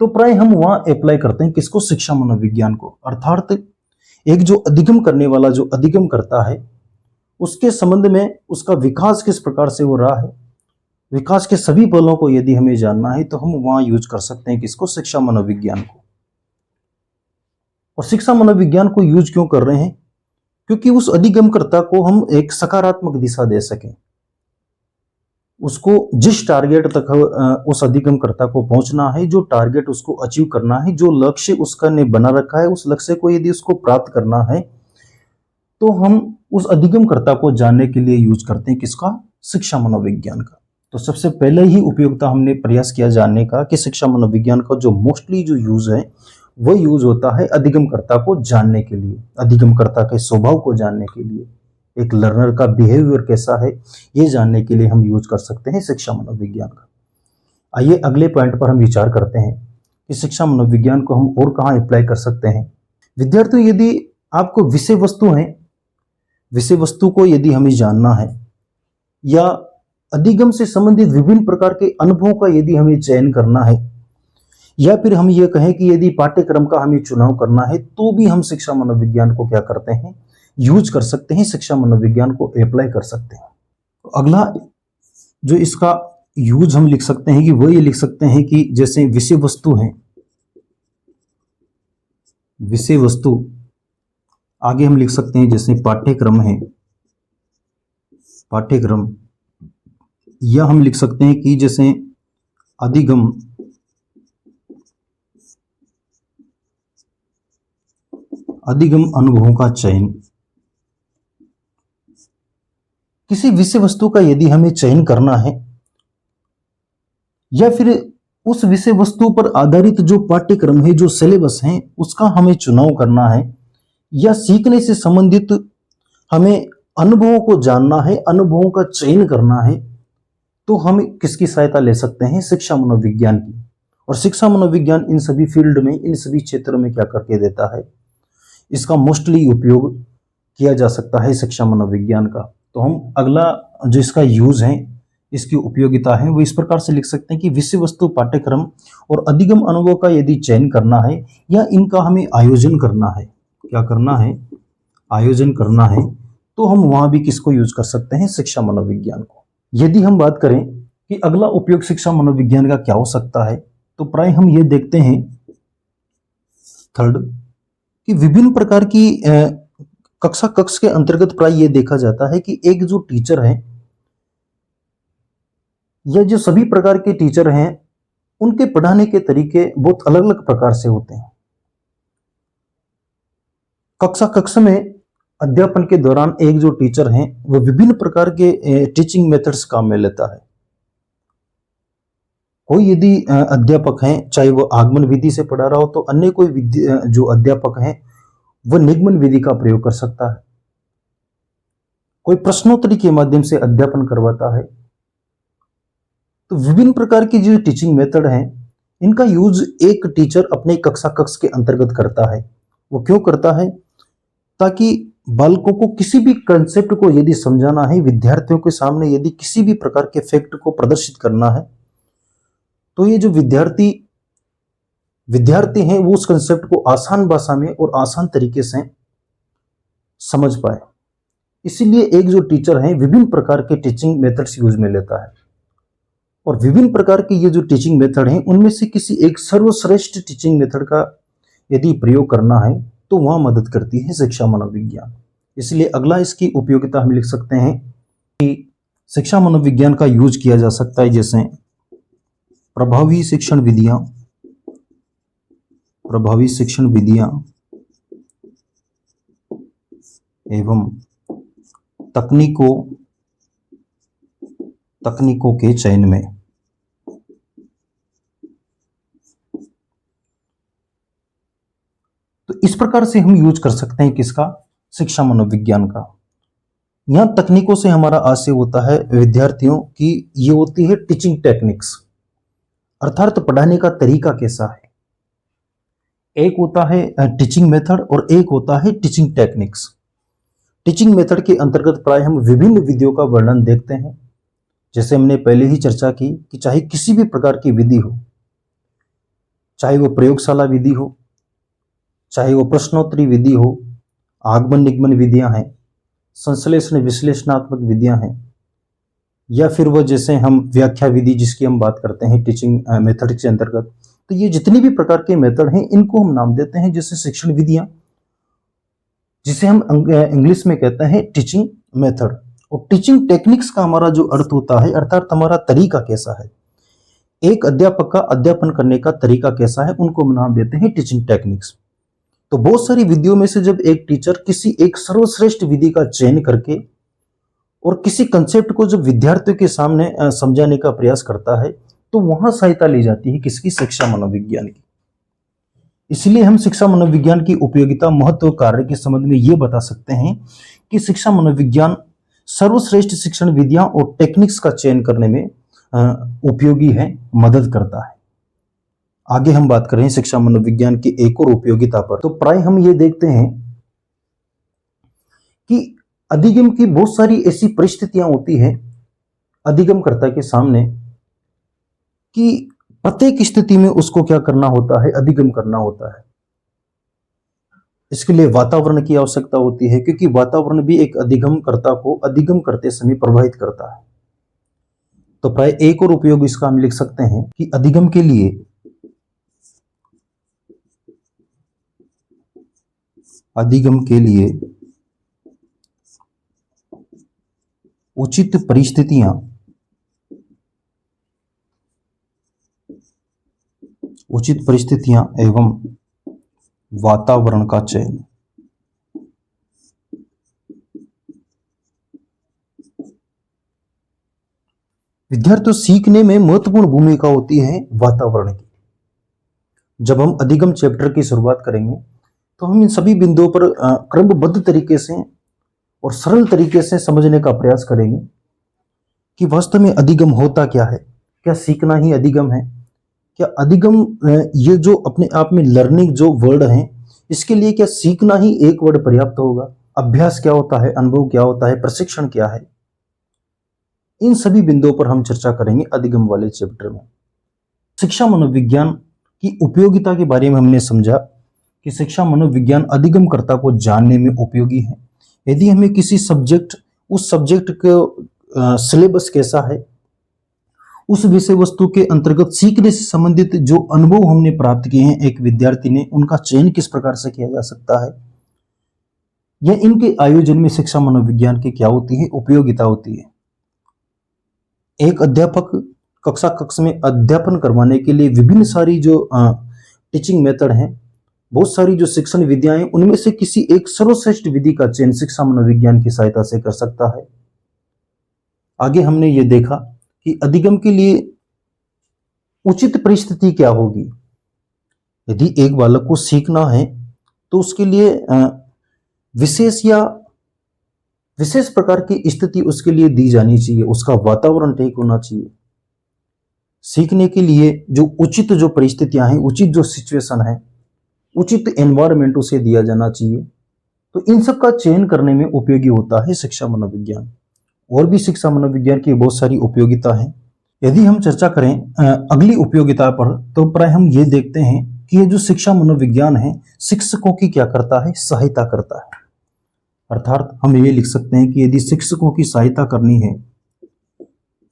तो प्राय हम वहां अप्लाई करते हैं किसको? शिक्षा मनोविज्ञान को। अर्थात एक जो अधिगम करने वाला जो अधिगम करता है, उसके संबंध में उसका विकास किस प्रकार से हो रहा है, विकास के सभी पहलुओं को यदि हमें जानना है, तो हम वहां यूज कर सकते हैं किसको? शिक्षा मनोविज्ञान को। और शिक्षा मनोविज्ञान को यूज क्यों कर रहे हैं? क्योंकि उस अधिगमकर्ता को हम एक सकारात्मक दिशा दे सकें, उसको जिस टारगेट तक उस अधिगमकर्ता को पहुंचना है, जो टारगेट उसको अचीव करना है, जो लक्ष्य उसका ने बना रखा है, उस लक्ष्य को यदि उसको प्राप्त करना है, तो हम उस अधिगमकर्ता को जानने के लिए यूज करते हैं किसका? शिक्षा मनोविज्ञान का। तो सबसे पहले ही उपयोगिता हमने प्रयास किया जानने का कि शिक्षा मनोविज्ञान का जो मोस्टली जो यूज है वो यूज होता है अधिगमकर्ता को जानने के लिए, अधिगमकर्ता के स्वभाव को जानने के लिए, एक लर्नर का बिहेवियर कैसा है ये जानने के लिए हम यूज कर सकते हैं शिक्षा मनोविज्ञान का। आइए अगले पॉइंट पर हम विचार करते हैं कि शिक्षा मनोविज्ञान को हम और कहाँ अप्लाई कर सकते हैं। विद्यार्थियों, यदि आपको विषय वस्तु को यदि हमें जानना है या अधिगम से संबंधित विभिन्न प्रकार के अनुभवों का यदि हमें चयन करना है, या फिर हम ये कहें कि यदि पाठ्यक्रम का हमें चुनाव करना है, तो भी हम शिक्षा मनोविज्ञान को क्या करते हैं, यूज कर सकते हैं, शिक्षा मनोविज्ञान को अप्लाई कर सकते हैं। तो अगला जो इसका यूज हम लिख सकते हैं कि वो ये लिख सकते हैं कि जैसे विषय वस्तु है, विषय वस्तु आगे हम लिख सकते हैं जैसे पाठ्यक्रम है, पाठ्यक्रम, या हम लिख सकते हैं कि जैसे अधिगम, अधिगम अनुभवों का चयन। किसी विषय वस्तु का यदि हमें चयन करना है या फिर उस विषय वस्तु पर आधारित जो पाठ्यक्रम है, जो सिलेबस है, उसका हमें चुनाव करना है, या सीखने से संबंधित हमें अनुभवों को जानना है, अनुभवों का चयन करना है, तो हम किसकी सहायता ले सकते हैं, शिक्षा मनोविज्ञान की। और शिक्षा मनोविज्ञान इन सभी फील्ड में, इन सभी क्षेत्रों में क्या करके देता है, इसका मोस्टली उपयोग किया जा सकता है शिक्षा मनोविज्ञान का। तो हम अगला जो इसका यूज है, इसकी उपयोगिता है, वो इस प्रकार से लिख सकते हैं कि विषय वस्तु, पाठ्यक्रम और अधिगम अनुभव का यदि चयन करना है या इनका हमें आयोजन करना है, क्या करना है, आयोजन करना है, तो हम वहां भी किसको यूज कर सकते हैं, शिक्षा मनोविज्ञान को। यदि हम बात करें कि अगला उपयोग शिक्षा मनोविज्ञान का क्या हो सकता है, तो प्राय हम ये देखते हैं थर्ड कि विभिन्न प्रकार की कक्ष के अंतर्गत प्राय ये देखा जाता है कि एक जो टीचर है या जो सभी प्रकार के टीचर हैं, उनके पढ़ाने के तरीके बहुत अलग अलग प्रकार से होते हैं। कक्ष में अध्यापन के दौरान एक जो टीचर हैं, वो विभिन्न प्रकार के टीचिंग मेथड्स काम में लेता है। कोई यदि अध्यापक हैं, चाहे वो आगमन विधि से पढ़ा रहा हो, तो अन्य कोई जो अध्यापक हैं वो निगमन विधि का प्रयोग कर सकता है। कोई प्रश्नोत्तरी के माध्यम से अध्यापन करवाता है। तो विभिन्न प्रकार की जो टीचिंग मेथड हैं, इनका यूज एक टीचर अपने कक्ष के अंतर्गत करता है। वो क्यों करता है, ताकि बालकों को किसी भी कंसेप्ट को यदि समझाना है, विद्यार्थियों के सामने यदि किसी भी प्रकार के फैक्ट को प्रदर्शित करना है, तो ये जो विद्यार्थी हैं वो उस कंसेप्ट को आसान भाषा में और आसान तरीके से समझ पाए। इसीलिए एक जो टीचर है विभिन्न प्रकार के टीचिंग मेथड्स यूज में लेता है, और विभिन्न प्रकार के ये जो टीचिंग मेथड हैं, उनमें से किसी एक सर्वश्रेष्ठ टीचिंग मेथड का यदि प्रयोग करना है, तो वहां मदद करती है शिक्षा मनोविज्ञान। इसलिए अगला इसकी उपयोगिता हम लिख सकते हैं कि शिक्षा मनोविज्ञान का यूज किया जा सकता है जैसे प्रभावी शिक्षण विधियां एवं तकनीकों के चयन में। तो इस प्रकार से हम यूज कर सकते हैं किसका, शिक्षा मनोविज्ञान का। यहां तकनीकों से हमारा आशय होता है विद्यार्थियों की, ये होती है टीचिंग टेक्निक्स, अर्थात पढ़ाने का तरीका कैसा है। एक होता है टीचिंग मेथड और एक होता है टीचिंग टेक्निक्स। टीचिंग मेथड के अंतर्गत प्राय हम विभिन्न विधियों का वर्णन देखते हैं, जैसे हमने पहले ही चर्चा की कि चाहे किसी भी प्रकार की विधि हो, चाहे वो प्रयोगशाला विधि हो, चाहे वो प्रश्नोत्तरी विधि हो, आगमन निगमन विधियां हैं, संश्लेषण विश्लेषणात्मक विधियां हैं, या फिर वो जैसे हम व्याख्या विधि जिसकी हम बात करते हैं टीचिंग मेथड के अंतर्गत। तो ये जितनी भी प्रकार के मेथड हैं, इनको हम नाम देते हैं जैसे शिक्षण विधियां, जिसे हम इंग्लिश में कहते हैं टीचिंग मेथड। और टीचिंग टेक्निक्स का हमारा जो अर्थ होता है, अर्थात हमारा तरीका कैसा है, एक अध्यापक का अध्यापन करने का तरीका कैसा है, उनको हम नाम देते हैं टीचिंग टेक्निक्स। तो बहुत सारी विधियों में से जब एक टीचर किसी एक सर्वश्रेष्ठ विधि का चयन करके और किसी कंसेप्ट को जब विद्यार्थियों के सामने समझाने का प्रयास करता है, तो वहां सहायता ली जाती है किसकी, शिक्षा मनोविज्ञान की। इसलिए हम शिक्षा मनोविज्ञान की उपयोगिता, महत्व, कार्य के संबंध में ये बता सकते हैं कि शिक्षा मनोविज्ञान सर्वश्रेष्ठ शिक्षण विधियां और टेक्निक्स का चयन करने में उपयोगी है, मदद करता है। आगे हम बात करें शिक्षा मनोविज्ञान की एक और उपयोगिता पर, तो प्राय हम ये देखते हैं कि अधिगम की बहुत सारी ऐसी परिस्थितियां होती हैं अधिगमकर्ता के सामने कि प्रत्येक स्थिति में उसको क्या करना होता है, अधिगम करना होता है। इसके लिए वातावरण की आवश्यकता होती है, क्योंकि वातावरण भी एक अधिगमकर्ता को अधिगम करते समय प्रभावित करता है। तो प्राय एक और उपयोग इसका हम लिख सकते हैं कि अधिगम के लिए उचित परिस्थितियां एवं वातावरण का चयन। विद्यार्थियों, सीखने में महत्वपूर्ण भूमिका होती है वातावरण की। जब हम अधिगम चैप्टर की शुरुआत करेंगे तो हम इन सभी बिंदुओं पर क्रमबद्ध तरीके से और सरल तरीके से समझने का प्रयास करेंगे कि वास्तव में अधिगम होता क्या है, क्या सीखना ही अधिगम है, क्या अधिगम ये जो अपने आप में लर्निंग जो वर्ड है, इसके लिए क्या सीखना ही एक वर्ड पर्याप्त होगा, अभ्यास क्या होता है, अनुभव क्या होता है, प्रशिक्षण क्या है। इन सभी बिंदुओं पर हम चर्चा करेंगे अधिगम वाले चैप्टर में। शिक्षा मनोविज्ञान की उपयोगिता के बारे में हमने समझा कि शिक्षा मनोविज्ञान अधिगमकर्ता को जानने में उपयोगी है। यदि हमें किसी सब्जेक्ट, उस सब्जेक्ट का सिलेबस कैसा है, उस विषय वस्तु के अंतर्गत सीखने से संबंधित जो अनुभव हमने प्राप्त किए हैं एक विद्यार्थी ने, उनका चयन किस प्रकार से किया जा सकता है, या इनके आयोजन में शिक्षा मनोविज्ञान की क्या होती है, उपयोगिता होती है। एक अध्यापक कक्षा कक्ष में अध्यापन करवाने के लिए विभिन्न सारी जो टीचिंग मेथड हैं, बहुत सारी जो शिक्षण विधियां हैं, उनमें से किसी एक सर्वश्रेष्ठ विधि का चयन शिक्षा मनोविज्ञान की सहायता से कर सकता है। आगे हमने ये देखा कि अधिगम के लिए उचित परिस्थिति क्या होगी। यदि एक बालक को सीखना है तो उसके लिए विशेष प्रकार की स्थिति उसके लिए दी जानी चाहिए, उसका वातावरण ठीक होना चाहिए। सीखने के लिए जो उचित जो परिस्थितियां हैं, उचित जो सिचुएशन है, उचित एनवायरनमेंट उसे दिया जाना चाहिए। तो इन सब का चयन करने में उपयोगी होता है शिक्षा मनोविज्ञान। और भी शिक्षा मनोविज्ञान की बहुत सारी उपयोगिता है। यदि हम चर्चा करें अगली उपयोगिता पर, तो प्राय हम ये देखते हैं कि ये जो शिक्षा मनोविज्ञान है शिक्षकों की क्या करता है, सहायता करता है। अर्थात हम ये लिख सकते हैं कि यदि शिक्षकों की सहायता करनी है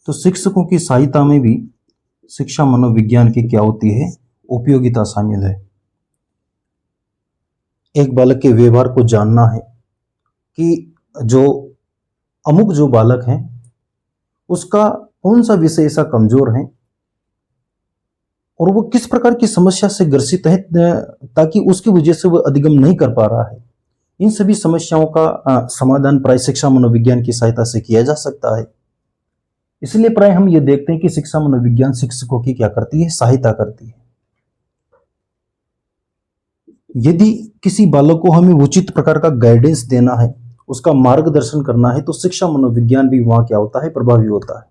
तो शिक्षकों की सहायता में भी शिक्षा मनोविज्ञान की क्या होती है, उपयोगिता शामिल है। एक बालक के व्यवहार को जानना है कि जो अमुक जो बालक है उसका कौन सा विषय ऐसा कमजोर है और वो किस प्रकार की समस्या से ग्रसित है, ताकि उसकी वजह से वो अधिगम नहीं कर पा रहा है। इन सभी समस्याओं का समाधान प्राय शिक्षा मनोविज्ञान की सहायता से किया जा सकता है। इसलिए प्राय हम ये देखते हैं कि शिक्षा मनोविज्ञान शिक्षकों की क्या करती है, सहायता करती है। यदि किसी बालक को हमें उचित प्रकार का गाइडेंस देना है, उसका मार्गदर्शन करना है, तो शिक्षा मनोविज्ञान भी वहां क्या होता है, प्रभावी होता है।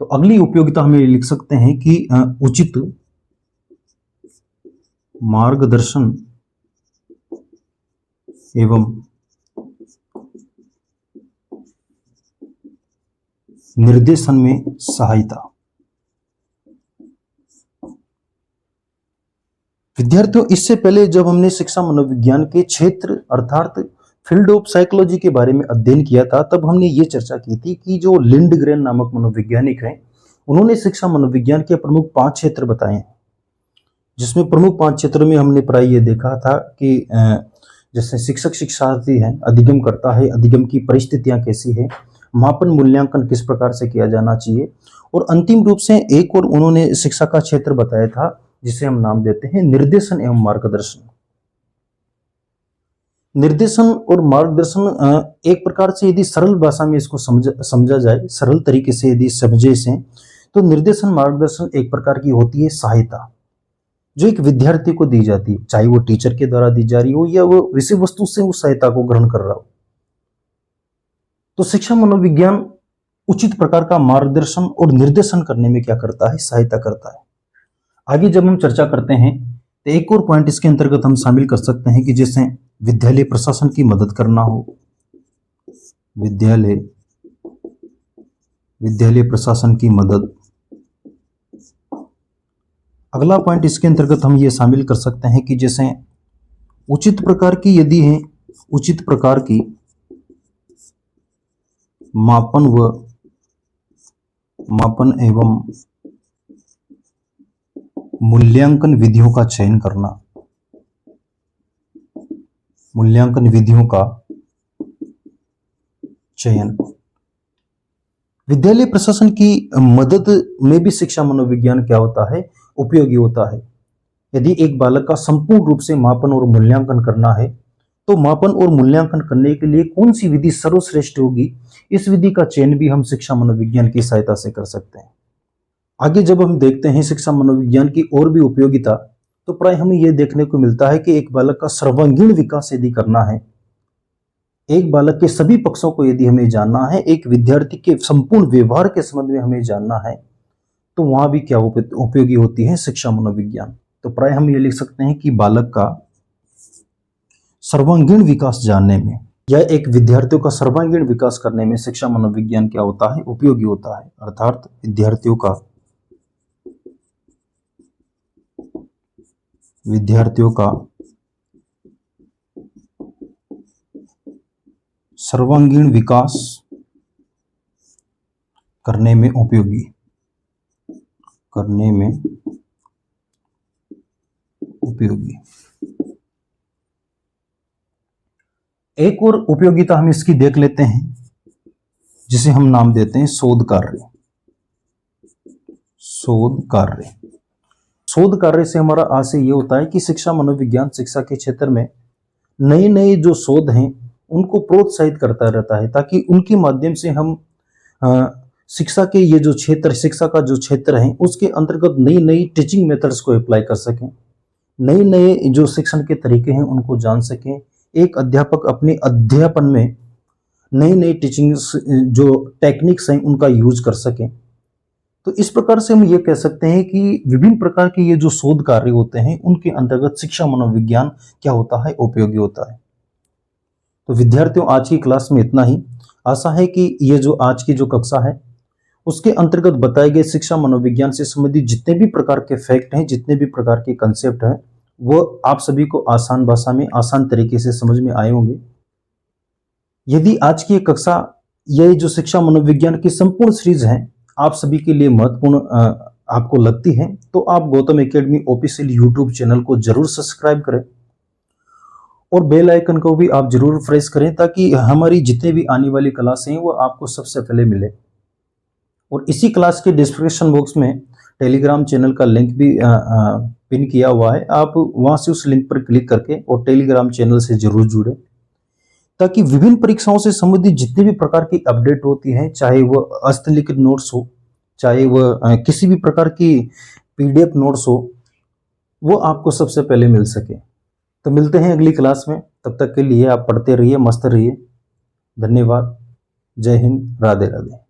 तो अगली उपयोगिता हमें लिख सकते हैं कि उचित मार्गदर्शन एवं निर्देशन में सहायता। विद्यार्थियों, इससे पहले जब हमने शिक्षा मनोविज्ञान के क्षेत्र अर्थात फील्ड ऑफ साइकोलॉजी के बारे में अध्ययन किया था, तब हमने ये चर्चा की थी कि जो लिंडग्रेन नामक मनोवैज्ञानिक हैं, उन्होंने शिक्षा मनोविज्ञान के प्रमुख 5 क्षेत्र बताए हैं, जिसमें प्रमुख 5 क्षेत्रों में हमने प्राय ये देखा था कि जैसे शिक्षक शिक्षार्थी है, अधिगम करता है, अधिगम की परिस्थितियां कैसी है, मापन मूल्यांकन किस प्रकार से किया जाना चाहिए, और अंतिम रूप से एक और उन्होंने शिक्षा का क्षेत्र बताया था जिसे हम नाम देते हैं निर्देशन एवं मार्गदर्शन। निर्देशन और मार्गदर्शन एक प्रकार से यदि सरल भाषा में इसको समझा जाए, सरल तरीके से यदि समझे इसे, तो निर्देशन मार्गदर्शन एक प्रकार की होती है सहायता, जो एक विद्यार्थी को दी जाती है, चाहे वो टीचर के द्वारा दी जा रही हो या वो विषय वस्तु से उस सहायता को ग्रहण कर रहा हो। तो शिक्षा मनोविज्ञान उचित प्रकार का मार्गदर्शन और निर्देशन करने में क्या करता है, सहायता करता है। आगे जब हम चर्चा करते हैं तो एक और पॉइंट इसके अंतर्गत हम शामिल कर सकते हैं कि जैसे विद्यालय प्रशासन की मदद करना हो, विद्यालय प्रशासन की मदद। अगला पॉइंट इसके अंतर्गत हम ये शामिल कर सकते हैं कि जैसे उचित प्रकार की यदि है, उचित प्रकार की मापन एवं मूल्यांकन विधियों का चयन करना, मूल्यांकन विधियों का चयन। विद्यालय प्रशासन की मदद में भी शिक्षा मनोविज्ञान क्या होता है, उपयोगी होता है। यदि एक बालक का संपूर्ण रूप से मापन और मूल्यांकन करना है तो मापन और मूल्यांकन करने के लिए कौन सी विधि सर्वश्रेष्ठ होगी, इस विधि का चयन भी हम शिक्षा मनोविज्ञान की सहायता से कर सकते हैं। आगे जब हम देखते हैं शिक्षा मनोविज्ञान की और भी उपयोगिता, तो प्राय हमें यह देखने को मिलता है कि एक बालक का सर्वांगीण विकास यदि करना है, एक बालक के सभी पक्षों को यदि हमें जानना है, एक विद्यार्थी के संपूर्ण व्यवहार के संबंध में हमें जानना है, तो वहां भी क्या उपयोगी होती है, शिक्षा मनोविज्ञान। तो प्राय हम ये लिख सकते हैं कि बालक का सर्वांगीण विकास जानने में या एक विद्यार्थियों का सर्वांगीण विकास करने में शिक्षा मनोविज्ञान क्या होता है, उपयोगी होता है। अर्थात विद्यार्थियों का सर्वांगीण विकास करने में उपयोगी, एक और उपयोगिता हम इसकी देख लेते हैं जिसे हम नाम देते हैं शोध कार्य। शोध कार्य से हमारा आशय ये होता है कि शिक्षा मनोविज्ञान शिक्षा के क्षेत्र में नए नए जो शोध हैं उनको प्रोत्साहित करता रहता है, ताकि उनके माध्यम से हम शिक्षा के ये जो क्षेत्र, शिक्षा का जो क्षेत्र है उसके अंतर्गत नई नई टीचिंग मेथड्स को अप्लाई कर सकें, नए नए जो शिक्षण के तरीके हैं उनको जान सकें। एक अध्यापक अपने अध्यापन में नई नई टीचिंग जो टेक्निक्स हैं उनका यूज कर सकें। तो इस प्रकार से हम ये कह सकते हैं कि विभिन्न प्रकार के ये जो शोध कार्य होते हैं उनके अंतर्गत शिक्षा मनोविज्ञान क्या होता है, उपयोगी होता है। तो विद्यार्थियों, आज की क्लास में इतना ही। आशा है कि ये जो आज की जो कक्षा है उसके अंतर्गत बताए गए शिक्षा मनोविज्ञान से संबंधित जितने भी प्रकार के फैक्ट हैं, जितने भी प्रकार के कंसेप्ट हैं, वो आप सभी को आसान भाषा में, आसान तरीके से समझ में आए होंगे। यदि आज की कक्षा, ये जो शिक्षा मनोविज्ञान की संपूर्ण सीरीज है, आप सभी के लिए महत्वपूर्ण आपको लगती है, तो आप Gautam academy official YouTube channel को जरूर सब्सक्राइब करें और बेल आइकन को भी आप जरूर प्रेस करें, ताकि हमारी जितने भी आने वाली क्लासें हैं वो आपको सबसे पहले मिले। और इसी क्लास के डिस्क्रिप्शन बॉक्स में टेलीग्राम चैनल का लिंक भी पिन किया हुआ है, आप वहां से उस लिंक पर क्लिक करके और टेलीग्राम चैनल से जरूर जुड़े, ताकि विभिन्न परीक्षाओं से संबंधित जितने भी प्रकार की अपडेट होती है, चाहे वह हस्तलिखित नोट्स हो, चाहे वह किसी भी प्रकार की PDF नोट्स हो, वो आपको सबसे पहले मिल सके। तो मिलते हैं अगली क्लास में, तब तक के लिए आप पढ़ते रहिए, मस्त रहिए। धन्यवाद। जय हिंद, राधे राधे।